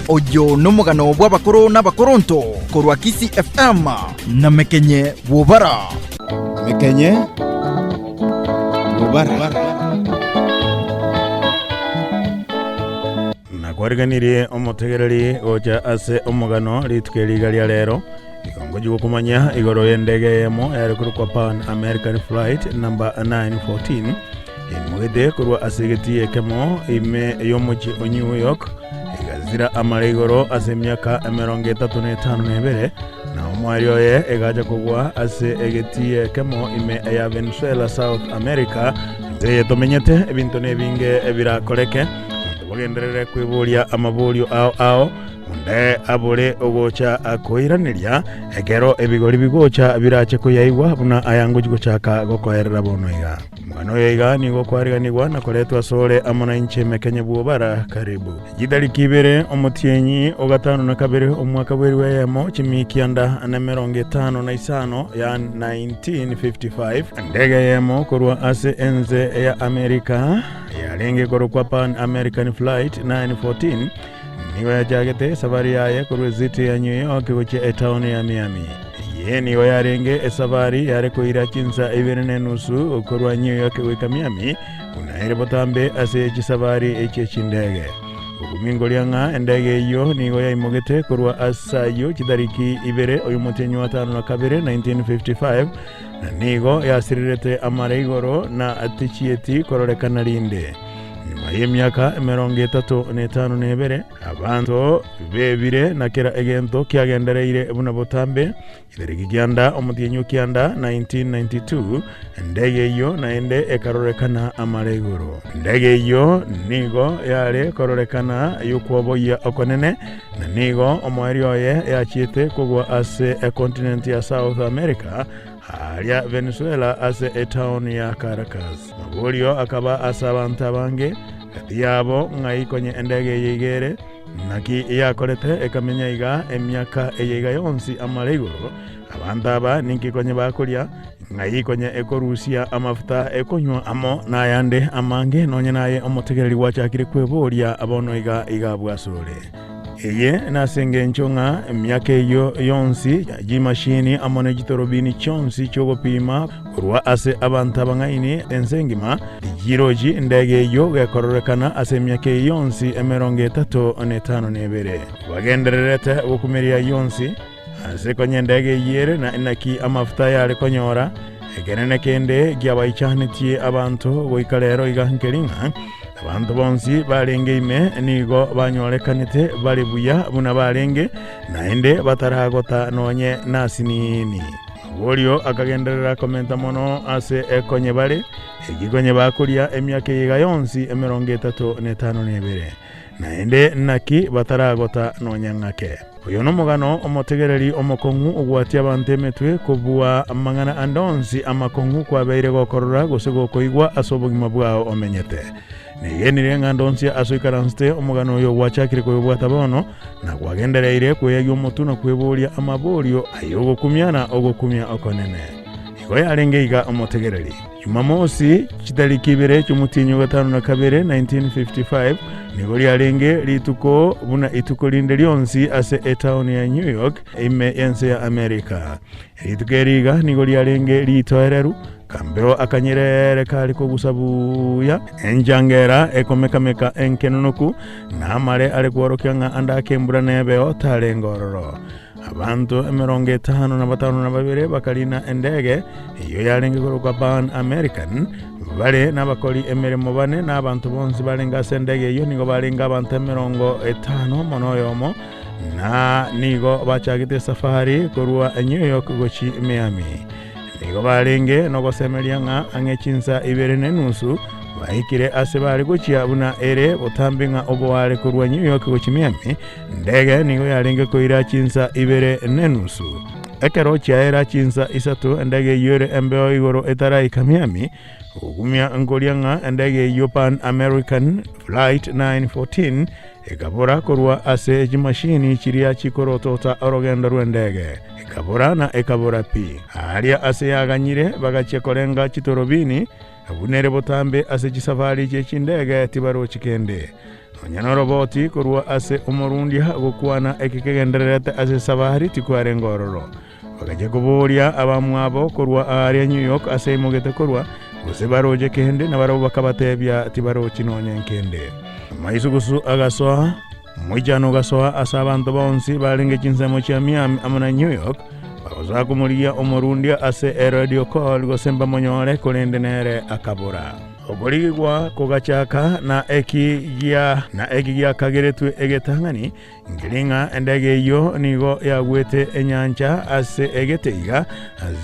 Oyo n'umugano bw'abakuru n'abakoronto kurwa Kisi FM na Mekenye Bubara. Mekenye Bubara. Nakwarganirie omutegereri oja ase omugano litukeliga lya lero ikongo jugo kumanya igoro yendege yemo yari kurukwa Pan American Flight number 914 imwede kurwa asegeti ekemo ime yomuchi New York igazira amaregoro ase myaka 35 na omwari oye egaja kugwa ase egeti ekemo ime ya Venezuela South America nze tomenyete ebintu nebinge ebirakoreke bagenderere kwibulia amabulio ao munde abule ogocha akoiraniria egero ebigori bigocha birache kuyaigwa buna ayango gigochaka gokoerera bonoiga mwana yoiga nigo kwariganirwa na koletwa sole amona inche Mekenye Bubara. Karibu jidali kibere omutienyi ogatano na kabere omwaka bwerwe yemo chimikianda na 55 ya 1955 ndege yemo kurwa ase enze ya Amerika yalingi kurukwa Pan American Flight 914 niwe yajagete safari yaye kurwa ziti ya New York kuche town ya Miami. Yeni wayarenge esafari yare kuira chinsa ibirine nusu kurwa New York wika Miami unahere botambe ase chisafari eche chindege ukumingo lianga endege iyo nigo ya imogete kurwa asayo chidariki ibere oyumutenyo watano na kabere 1955 na nigo ya sirirete amareigoro na atichieti kororekana linde nyuma y'emyaka 35 nebere abantu bebire na kera egento kyagendereire buna botambe ideriki gyanda omutienyo kyanda 1992 ndege iyo naende ekarorekana amaregoro ndege iyo nigo yale kororekana yukwoboya okonene na nigo omwari oye yachiete kugwa ase a continent ya South America alia Venezuela ase a town ya Caracas. Mabulio akaba asa abantu abange kati yabo ngayikonye endege yigere naki yakolete ekamenya iga emyaka eyiga yonsi amaregoro abantu aba ninkikonye bakulya ngayikonye ekorusia amafuta ekonywa amo nayande amange nonye naye omutegereri wachakire kwebolya abono iga bwasole eye nasenge nchonga myaka eyo yonsi jimashini amone gitorobini chonsi chogopima kurwa ase abantu abangaini ensengima jiroji ndege yo yakororekana ase myaka yonsi 35 nebere bagendererete okumeria yonsi ase konye ndege yere na inaki amafuta yale konyora egenene kende gyabaichaniti abantu boikalero igankeringa abantu bonsi balenge ime nigo banyolekanite bali buya buna balenge naende bataragota nonye nasinini bolio akagenderera komenta mono ase ekonye bali egikonye bakulia emyaka yiga yonsi 35 nebere naende naki bataragota nonyangake uyo nomugano omutegereri omukongu ogwati abantu emetwe kubua amangana andonsi amakongu kwabeire gokorora gosego koigwa asobogima bwao omenyete nigenire ngandonsi asoikaranste omugano yo wachakire kwebwata bono na kwagendereire kweyagi omutu na kwebolya amabolyo ayogokumyana ogokumya okonene igo yarengeiga omutegereri Jumamosi chitariki ibere cy'umutinyo gatano na kabere 1955 nigo lyarenge lituko buna ituko linde lyonsi ase a town ya New York ime yense ya Amerika litukeriga nigo lyarenge litoereru kambeo akanyerere kali ko gusabuya enjangera ekomekameka enkenonoku namare ale kworokyanga anda kembura nebe otale ngororo abantu 55 bakalina endege iyo yarenge kwa Pan American bale nabakoli emeremo bane n'abantu bonsi balenga sendege iyo nigo balenga abantu 50 monoyomo na nigo bachagite safari kurwa New York gochi Miami nigo balenge no gosemelianga angechinsa iberene nusu bahikire ase bali gochia buna ere otambinga obowale kurwa New York gochi Miami ndege nigo yarenge koira chinsa ibere nenusu ekero chaera chinsa isatu ndege yore embeo igoro etarai Miami ugumya ngolianga ndege Pan American Flight 914 ekabora kurwa ase jimashini chiria chikorotota orogenda rwendege ekabora na ekabora pi alia ase yaganyire bagachekolenga chitorobini abunere botambe ase chisafari chechindege tibaro chikende onyana roboti kurwa ase omorundia gukwana ekikegendererete ase safari tikware ngororo bakaje kuburia abamwabo kurwa ari New York ase imugete kurwa gose baroje kende na baro bakabatebya tibaro kinonye nkende maisugusu agasoa mwijano gasoa asa abantu bonsi balenge kinsemo kya Miami amana New York baza kumulia omorundia ase radio call gosemba monyore kolende nere akabura ogoligwa kogachaka na ekigia kageretu egetangani ngilinga endege yo nigo yagwete enyancha ase egeteiga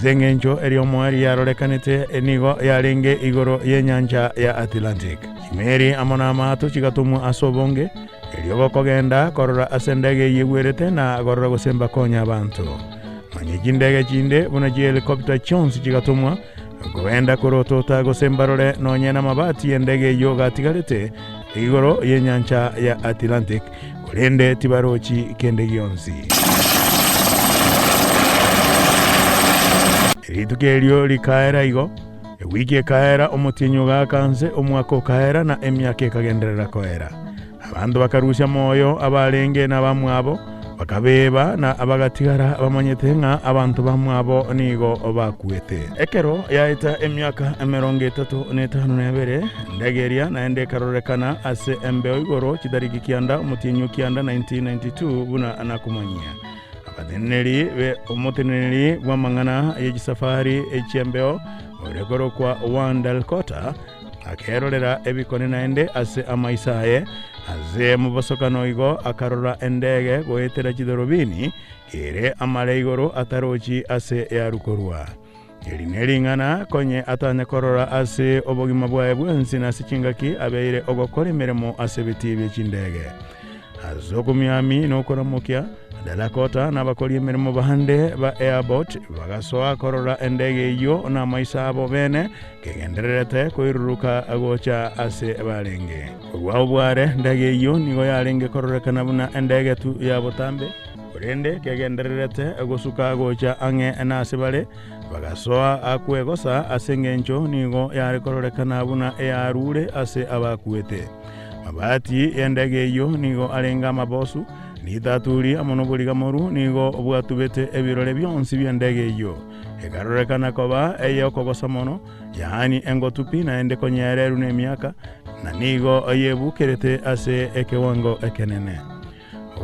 zengenjo eriomwari yarolekanete nigo yarenge igoro yenyancha ya Atlantic imeri amona amato chigatumwa asobonge eriogo kogenda korora ase endege yegwerete na gorora gosemba konya abantu manyeji ndege chinde buna helicopter chonsi chigatumwa goenda kurotota gosembarore nonyena mabati endege yo gatigarete igoro yenyancha ya Atlantic kurende tibarochi kende gionsi ritukelio likaera igo wiki kaera omutinyo gakanze omwako kaera na emyaka kagenderera koera abandu bakarusha moyo abalenge na bamwabo bakabeba na abagatigara bamanyete nga abantu bamwabo nigo obakwete ekero yaita emyaka 35 ndegeria na ende karorekana ase embeo igoro kidariki kianda umutinyu kianda 1992 buna anakumanyia abadeneri be umuteneri wa mangana yegisafari echiembeo oregoro kwa Wandalkota akerorera ebikone naende ase amaisaye aze mubasokano igo akarora endege goetera kidorobini ere amale igoro atarochi ase yarukorwa elinelingana konye atanya korora ase obogima bwae bwensi na sikingaki abeire ogokora imirimo ase bitibe kindege azoko Miami nokoramokia Delakota n'abakora imirimo bahande ba airport bagasoa korora endege yo na maisabo bene kegendererete koiruruka agocha ase balenge ubware ndege yo nigo yarenge kororekana buna endege tu ya botambe urende kegendererete agosuka agocha ange na sebale bagasoa akwegosa asengencho nigo yare kororekana buna yarure ase abakwete mabati endege yo nigo arenga mabosu nitaturi amonoboliga moru nigo obwatubete ebirole byonsi byendege yo egarorekana koba eyo kogosa mono yani engotupi na ende konyereru nemyaka na nigo oyebukerete ase ekewango ekenene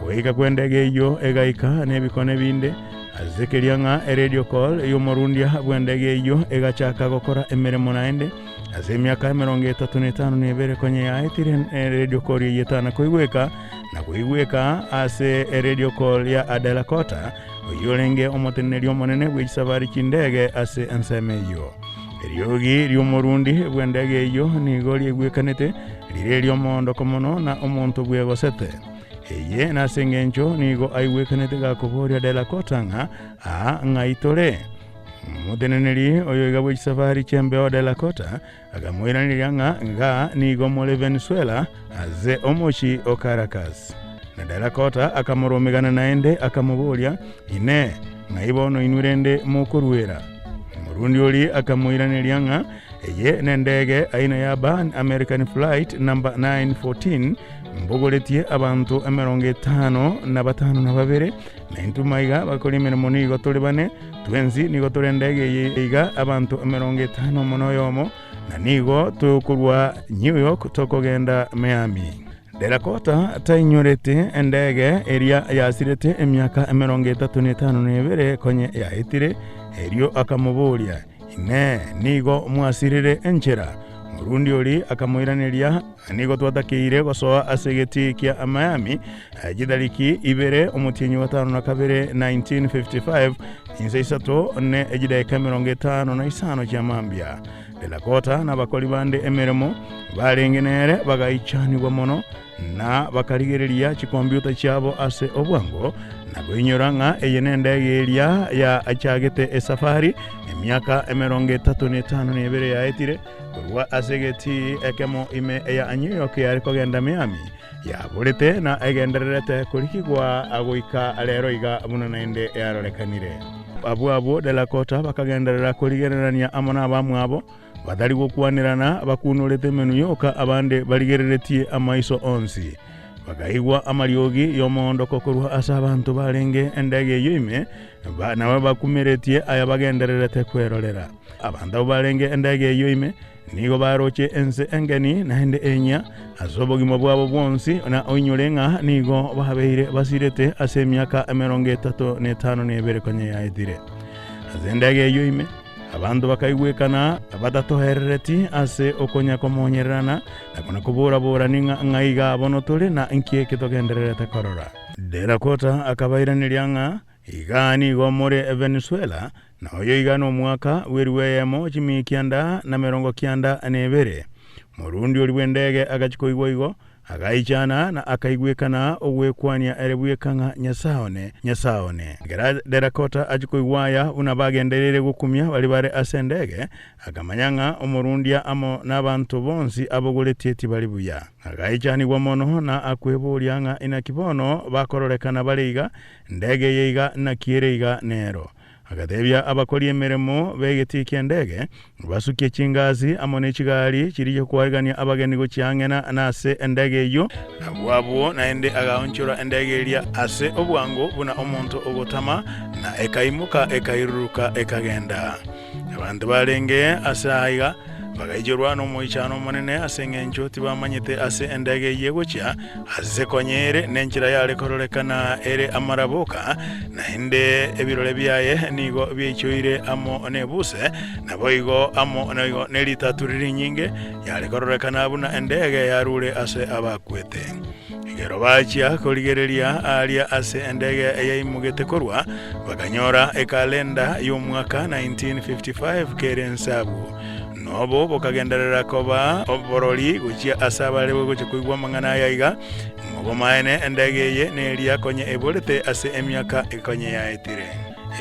oiga kwendege yo egaika nebikone binde azekerianga radio call yo morundia bwendege yo egachaka gokora emeremo naende ase myaka 35 nebere konye yaitire radio call yetana koigweka na kuigweka ase radio call ya Adelakota oyolenge omoteneri omonene bw'isafari kindege ase ensemeyo eriogi ryomorundi bwendege yo nigo liegwekanete lire lyomondo komono na omonto bwegosete eye na sengencho nigo aigwekanete gakoboria Adelakota nga itore moteneneri oyoiga bw'isafari chembe Adelakota agamwiranira nga nigo mole Venezuela aze omochi o Caracas na Delakota akamoromegana naende akamubolia ine ngaibono inurende mukurwera murundi oli akamwiranira nga eye nendege aina ya Pan American Flight number 914 mbogoletie abantu 55 na intumaiga bakoli imirimo nigo tuli bane twenzi nigo tuli endege yiga abantu 50 monoyomo na nigo tukurwa New York tokogenda Miami Delakota tainyorete endege eria yasirete emyaka 35 konye yaitire erio akamubolia ine nigo mwasirire enchera murundi oli akamuiraniria nigo twatakiire gosoa asegeti kia Miami jidariki ibere omutinyi wa 5 1955 inseisato ne ejidaika 55 kya mambia Delakota na bakoli bande emeremo balengenere bagaichani mono na bakaligereria chikombyuta cyabo ase obwango na goinyoranga eyenende eria ya achagete esafari emyaka 35 nebere yaitire kurwa asegeti ekemo ime ya New York yari kogenda Miami yaburete na egendererete kurikigwa agoika alero iga abuna naende yarorekanire abo Delakota bakagenderera kurigererania amona bamwabo batari gukwanirana bakunurete menu yoka abande baligereretie amaiso onsi bakaigwa amariogi yomondo kokorwa asa abantu barenge endege yoime nabo bakumeretie aya bagendererete kwerorera abantu barenge endege yoime nigo baroche ense engeni na hende enya asobogimo bwabo bwonsi na onyolenga nigo bahabeire basirete ase myaka 35 nebere konye yaitire azendege yoime abantu bakaigwekana batatoherereti ase okonya komonyerana na kuna kubura ninga ngaiga bonotole na nkieke togendererete korora Derakota akabairaniryanga igani gomore Venezuela na oyo igano mwaka weriweyemo chimi kianda na merongo kianda nebere murundi oliwendege agachikoigwa agaichana na akaigwekana ogwekwania erebwekanga nyasaone Derakota ajikoigwaya unabagenderere gukumya balibare asendege agamanyanga omurundia amo n'abantu bonsi abogoletieti balibuya agaichani gwomono na akwebulyanga inakibono bakororekana baliga ndege yeiga na kiereiga nero agatebya abakoli emeremo begetikia ndege basukie chingazi amone chigali chiriye kuarigania abageni gochiangena nase endege yo nabwabo naende agaonchora endege elia ase obwango buna omonto ogotama na ekaimuka ekairuruka ekagenda abantu balenge asaiga bagayijorwa no moichano monene asengencho tibamanyete ase endege yegocha ase konyere nenchira yale kororekana ere amaraboka na inde ebirole byaye nigo byechoire amo nebuse naboigo amo nigo nelitaturiri nyinge yale kororekana abuna endege yarure ase abakwete igero bachia koligereria alia ase endege eyayimugete korwa baganyora ekalenda y'omwaka 1955 kerensabu nobo bokagenderera koba oboroli guchia asabale goche kuigwa mangana yaiga ngomaene endege ye nelia konye ebolete ase emyaka ekonye yaitire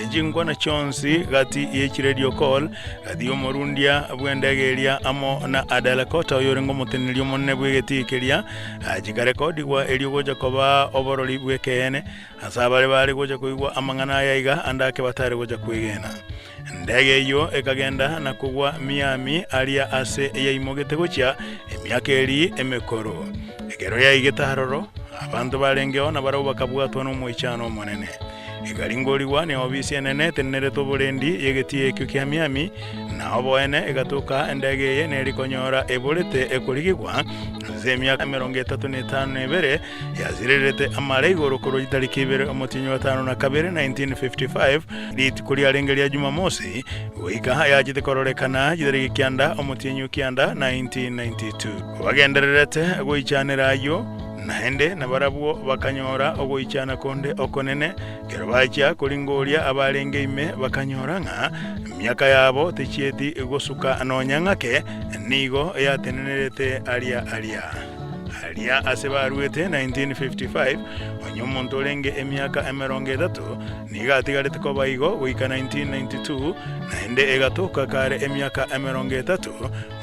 ejingwa na chonsi gati yechi radio call gati omorundia bwendege elia amo na Derakota yorengo mutenilio monne bwegetikelia ajika rekodi gwa elio goja koba oboroli bwekene asabale bali goja kuigwa amangana yaiga andake batare goja kuigena ndege yo ekagenda na kugwa Miami alia ase yaimogete gocha emyaka eri emekoro egero yaigetaroro abantu balengeo na barabo bakabwatwa no moichano monene egalingoliwa ne obisi enene tenere tobolendi yegetie ekyo Miami na oboene egatoka endege ye nerikonyora ebolete ekoligwa zemyaka 35 nebere yazirerete amaregoro koro itariki ibere omotinyo 5 na kabere 1955 lit kuri alengelia Jumamosi goika yajite kororekana jidereki kianda omotinyo kianda 1992 bagendererete goichanira yo naende nabarabwo bakanyora ogoichana konde okonene gerobachia kulingolia abalenge ime bakanyora nga myaka yabo techieti gosuka anonyangake nigo yatenerete alia asebaruete 1955 onyomonto lenge emyaka 30 niga atigarete kobaigo goika 1992 naende egatoka kare emyaka 30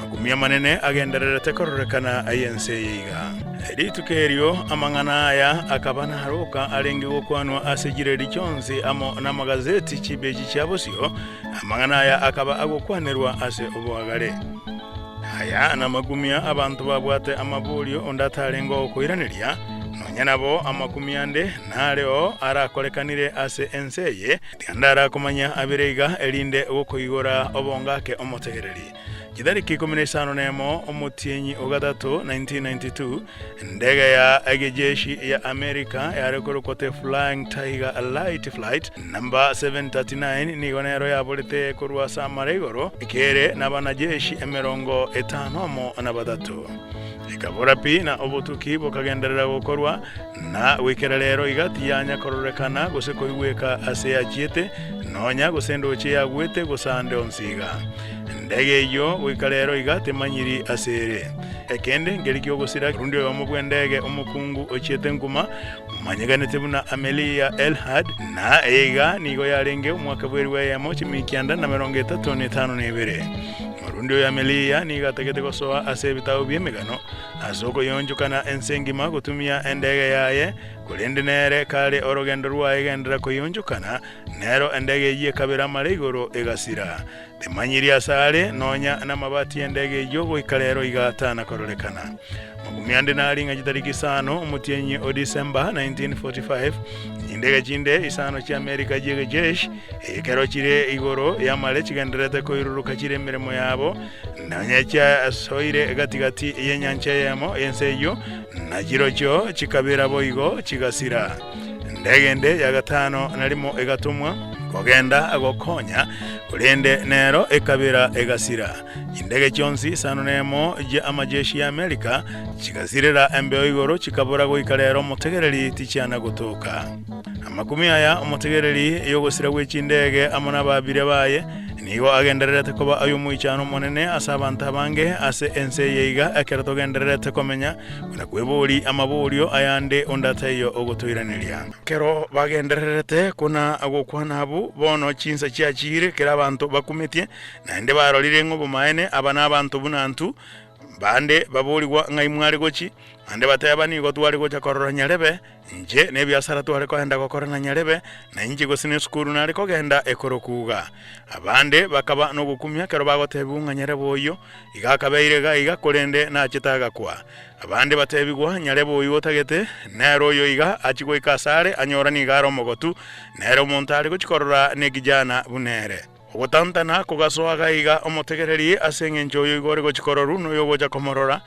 makumia manene agendererete kororekana ayense yiga Editukerio amangana aya akabana haroka alenge gokwanwa asejire lichonzi amo na magazeti chibeji chabosio amangana aya akaba agokwanerwa ase obwagale aya na magumia abantu babwate amabulio ondatalengo okoiraniria nonyanabo amakumiande naleo arakolekanire ase enseye tiandara komanya abireiga elinde gokoigora obongake omotegereri Kidariki 15 nemo omotienyi ogatatu 1992 ndege ya egejeshi ya Amerika yarekorokote Flying Tiger Light Flight number 739 nigonero yabolete kurwa samaregoro ikere nabanajeshi emerongo 5 mo na batatu ikabora pi na obutuki bokagenderera gokorwa na wikeralero igati yanya kororekana goseko igweka ase yachiete nonya gosendo che yagwete gosande onsiga ndege yo wikalero igate manyiri asere ekende ngerikyo gosira rundi yo mubwendege omukungu ochiete nguma manyeganete buna Amelia Earhart na ega nigo yarenge umwaka bweriwe ya mochi mikianda na 35 nebere rundi yo Amelia niga tegete gosoa ase bitao byemegano azoko yonjukana ensengima gutumia endege yaye kulindi nere kale orogendo rwaye gendera kuyunjukana nero endege ye kabira maligoro egasira temanyiri asale nonya n'amabati y'endege yo goikalero igatana kororekana magumyande nalinga kitariki 5 omutyenyi o December 1945 indege chinde isano cha America jege jeshi ekero chire igoro yamale chigenderete ko iruruka chire miremo yabo nanyacha soire gatigati yenyancha yamo yenseyo na jirocho chikabira boigo chigasira ndegende ya gatano nalimo egatumwa kogenda agokonya kulende nero ekabira egasira indege chonsi sano nemo je amajeshi ya Amerika chigasirira embeo igoro chikabura goikalero mutegereri tichana gutoka amakumi aya umutegereri yogosira gw'echindege amona babire baye nigo agendererete kuba ayo muichano monene asabanta bange ase ense yeiga akerato gendererete komenya kuna kwebuli amaburio ayande ondatayo ogotoiraniria kero bagendererete kuna agokwanabo bono chinsa chiachire kera abantu bakumetie na ende barolire ngo bumaene abana abantu bunantu bande babuligwa ngai mwari gochi ande bataya ni gotwari gocha korora nyarebe nje ne byasara twari ko henda gokorana nyarebe na inji gosine skuru nari ko genda ekorokuga abande bakaba no gukumya kero bagotebunga nyarebe oyo igakabeire ga igakorende na chitaga kwa abande batebigwa nyarebe oyo tagete nero yo iga achiko ikasare anyora ni garo mogotu nero montari gochikorora ne gijana bunere ogotantana kugasoaga iga omotegereri asengenjo yo igore gochikororu no yo goja komorora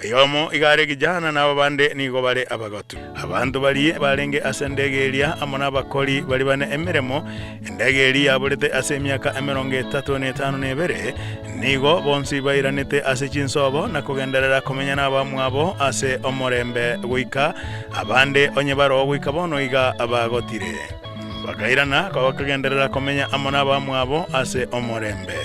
yomo igare gijana na babande nigo bare abagotu abantu bali balenge asendegeria amona bakoli bali bane emiremo endegeria aburete asemyaka 35 nebere nigo bonsi bairanete ase chinsobo na kugenderera komenya na bamwabo ase omorembe guika abande onye baro guika bono iga abagotire bakairana kagenderera komenya amona bamwabo ase omorembe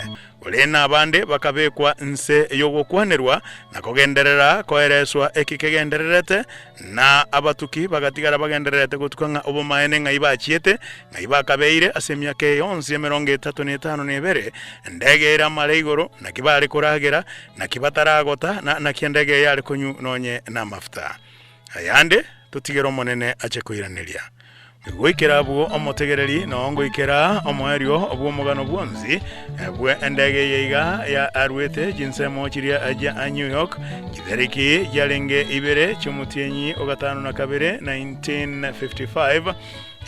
ulena abande bakabekwa nse yogokwanerwa na kugenderera koereswa ekikegendererete na abatuki bagatigara bagendererete gutukanga obumaene ngai bachiete ngai bakabeire asemyaka 35 nebere ndege era malegoro na kibali kuragera na kibataragota na kiendege yali konyu nonye na mafuta ayande tutigero monene ache kuiraniria gwikera bwo omotegereri no ngoikera omoerio obwo mugano bwonzi bwe endege yeiga ya arwete jinsemo chiria aja a New York kideriki yalenge ibere chumutyenyi ogatano na kabere 1955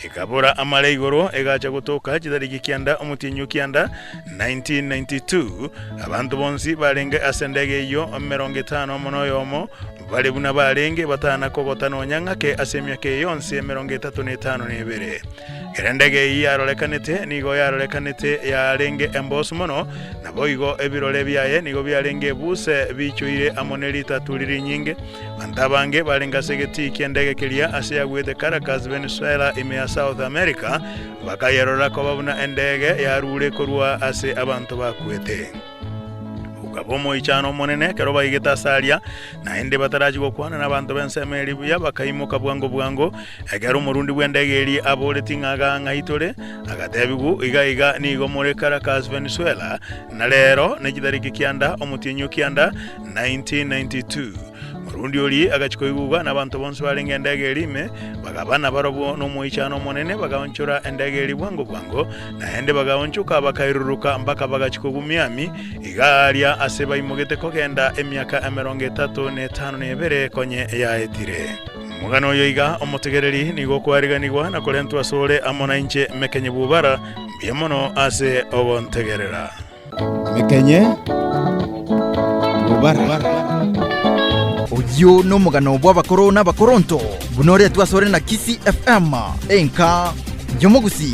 ikabura amalegoro egacha gutoka kideriki kianda omutyenyi kianda 1992 abantu bonsi balenge asendege yo 50 mono yomo bale buna balenge batana kogotano nyanga ke asemya ke yonse 35 nebere erendege yarolekanete nigo yarolekanete yarenge embos mono naboigo ebirole byaye nigo byalenge buse bichuire amoneli tatuliri nyinge bantabange balenga segeti kiendege kilia asia gwete Caracas Venezuela ime South America bakayerora ko babuna endege yarure korwa ase abantu bakwete ukabomo ichano monene kero bayigeta salia na ende bataraji gokwana nabantu bensemeri buya bakayimuka bwango egero murundi bwendege eri aboletingaga ngaitore agatebigu iga nigo muri Caracas Venezuela na lero nekidariki kianda omutinyo kianda 1992 murundi oli agachiko iguga nabantu bonse balenge endege erime bagabana barobo no muichano monene bagaonchora endege eri bwango na ende bagaonchuka bakairuruka mpaka bagachiko gumiami igalia aseba imugete kogenda emyaka 35 nebere konye yaetire mugano yoiga omotegereri nigo kwariganirwa na kolentu asole amona inche mekenye bubara byemono ase obontegerera mekenye bubara oyo no mugano bw'abakoro n'abakoronto bunoria twasore na Kisi FM enka Jomogusi